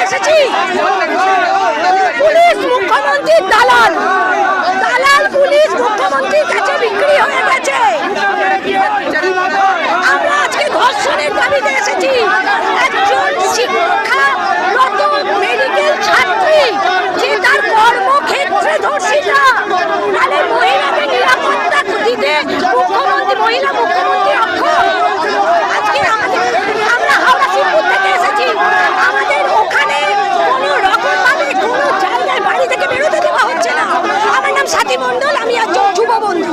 এসেছি। পুলিশ মুখ্যমন্ত্রীর দালাল, দালাল পুলিশ মুখ্যমন্ত্রীর কাছে বিক্রি হয়ে গেছে। আমরা আজকে ধর্ষণের দাবিতে এসেছি। একজন শিক্ষারত মেডিকেল ছাত্রী যে তার কর্মক্ষেত্রে ধর্ষিতা, তাহলে মহিলাদের নিরাপত্তা দিতে মুখ্যমন্ত্রী, মহিলা মুখ্যমন্ত্রী অক্ষম। আজকে আমরা হাওড়া শিবপুর থেকে এসেছি। আমাদের ওখানে কোনো রকম ভাবে কোনো জায়গায় বাড়ি থেকে বেরোতে দেওয়া হচ্ছে না। আমার নাম সাথী মণ্ডল, আমি একজন যুববন্ধু।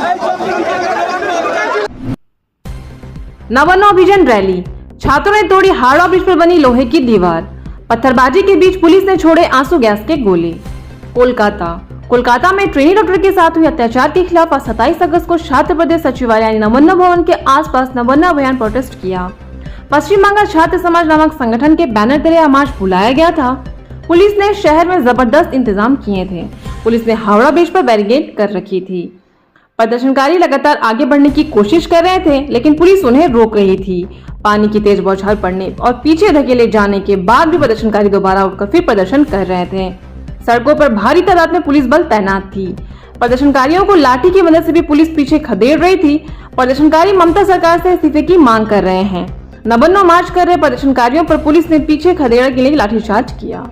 नवान्न अभियान रैली, छात्रों ने तोड़ी हावड़ा ब्रिज पर बनी लोहे की दीवार। पत्थरबाजी के बीच पुलिस ने छोड़े आंसू गैस के गोले। कोलकाता में ट्रेनी डॉक्टर के साथ हुए अत्याचार के खिलाफ 27 अगस्त को छात्र प्रदेश सचिवालय यानी नवान्न भवन के आसपास नवान्न अभियान प्रोटेस्ट किया। पश्चिम बंगाल छात्र समाज नामक संगठन के बैनर तले यह मार्च बुलाया गया था। पुलिस ने शहर में जबरदस्त इंतजाम किए थे। पुलिस ने हावड़ा ब्रिज पर बैरिकेड कर रखी थी। प्रदर्शनकारी लगातार आगे बढ़ने की कोशिश कर रहे थे, लेकिन पुलिस उन्हें रोक रही थी। पानी की तेज बौछार पड़ने और पीछे धकेले जाने के बाद भी प्रदर्शनकारी दोबारा उठकर फिर प्रदर्शन कर रहे थे। सड़कों पर भारी तादाद में पुलिस बल तैनात थी। प्रदर्शनकारियों को लाठी की मदद से भी पुलिस पीछे खदेड़ रही थी। प्रदर्शनकारी ममता सरकार से इस्तीफे की मांग कर रहे हैं। नवान्न मार्च कर रहे प्रदर्शनकारियों पर पुलिस ने पीछे खदेड़ने के लिए लाठीचार्ज किया।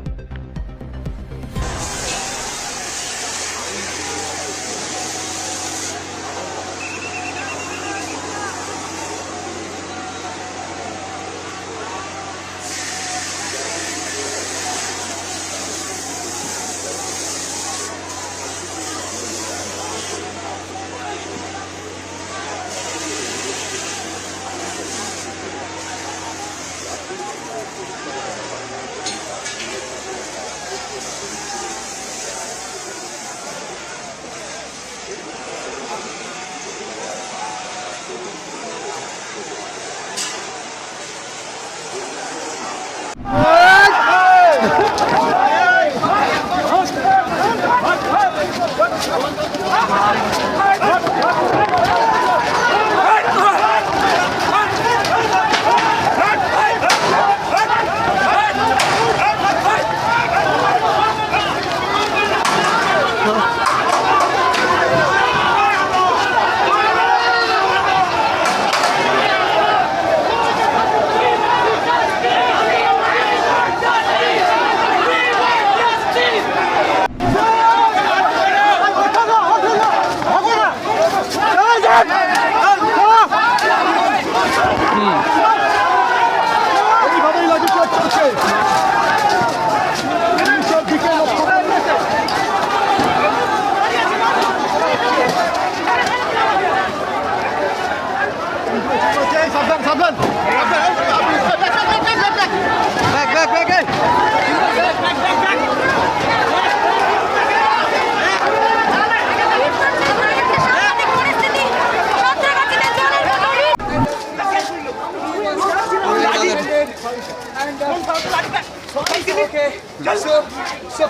So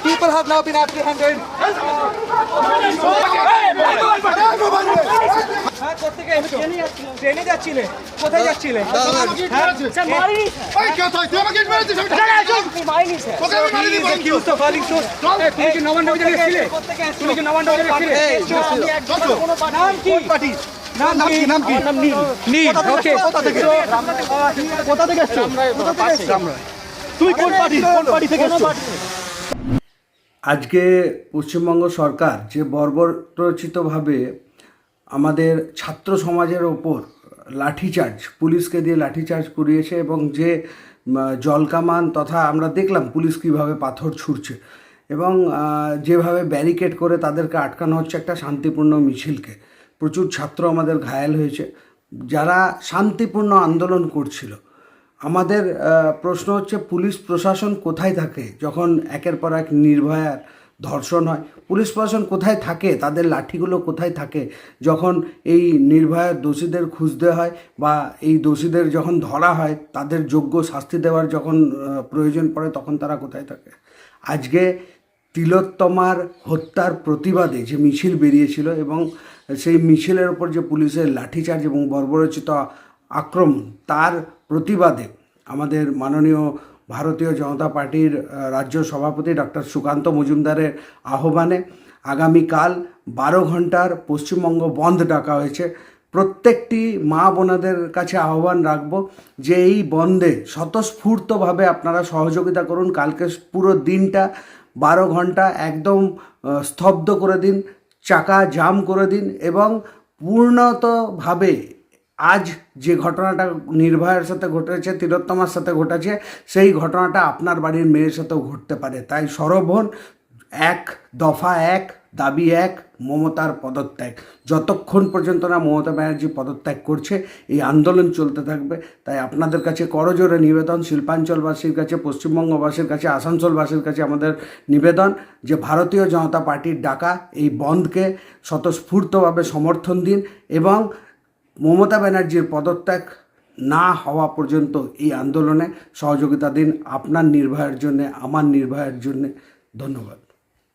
people have now been apprehended. ট্রেনে যাচ্ছিলে, কোথায় যাচ্ছিলে? আজকে পশ্চিমবঙ্গ সরকার যে বর্বরচিতভাবে আমাদের ছাত্র সমাজের ওপর লাঠিচার্জ, পুলিশকে দিয়ে লাঠিচার্জ করিয়েছে এবং যে জলকামান তথা আমরা দেখলাম পুলিশ কীভাবে পাথর ছুঁড়ছে এবং যেভাবে ব্যারিকেড করে তাদেরকে আটকানো হচ্ছে একটা শান্তিপূর্ণ মিছিলকে। প্রচুর ছাত্র আমাদের ঘায়েল হয়েছে যারা শান্তিপূর্ণ আন্দোলন করছিল। আমাদের প্রশ্ন হচ্ছে পুলিশ প্রশাসন কোথায় থাকে যখন একের পর এক নির্ভয়ার ধর্ষণ হয়? পুলিশ প্রশাসন কোথায় থাকে, তাদের লাঠিগুলো কোথায় থাকে যখন এই নির্ভয়ার দোষীদের খুঁজতে হয় বা এই দোষীদের যখন ধরা হয় তাদের যোগ্য শাস্তি দেওয়ার যখন প্রয়োজন পড়ে তখন তারা কোথায় থাকে? আজকে তিলোত্তমার হত্যার প্রতিবাদে যে মিছিল বেরিয়েছিল এবং সেই মিছিলের ওপর যে পুলিশের লাঠিচার্জ এবং বর্বরচিত আক্রমণ, তার প্রতিবাদে আমাদের মাননীয় ভারতীয় জনতা পার্টির রাজ্য সভাপতি ডক্টর সুকান্ত মজুমদারের আহ্বানে আগামীকাল 12 ঘন্টার পশ্চিমবঙ্গ বন্ধ ডাকা হয়েছে। প্রত্যেকটি মা বোনাদের কাছে আহ্বান রাখব যে এই বন্ধে স্বতঃস্ফূর্তভাবে আপনারা সহযোগিতা করুন। কালকে পুরো দিনটা 12 ঘন্টা একদম স্তব্ধ করে দিন, চাকা জাম করে দিন এবং পূর্ণতভাবে আজ যে ঘটনাটা নির্ভয়ার সাথে ঘটেছে, তিলোত্তমার সাথে ঘটেছে, সেই ঘটনাটা আপনার বাড়ির মেয়ের সাথেও ঘটতে পারে। তাই সরব হন, এক দফা এক, দাবি এক, মমতার পদত্যাগ। যতক্ষণ পর্যন্ত না মমতা ব্যানার্জি পদত্যাগ করছে এই আন্দোলন চলতে থাকবে। তাই আপনাদের কাছে করজোরে নিবেদন, শিল্পাঞ্চলবাসীর কাছে, পশ্চিমবঙ্গবাসীর কাছে, আসানসোলবাসীর কাছে আমাদের নিবেদন যে ভারতীয় জনতা পার্টির ডাকা এই বন্ধকে স্বতঃস্ফূর্তভাবে সমর্থন দিন এবং মমতা ব্যানার্জির পদত্যাগ না হওয়া পর্যন্ত এই আন্দোলনে সহযোগিতা দিন। আপনার নির্ভয়ের জন্যে, আমার নির্ভয়ের জন্যে। ধন্যবাদ।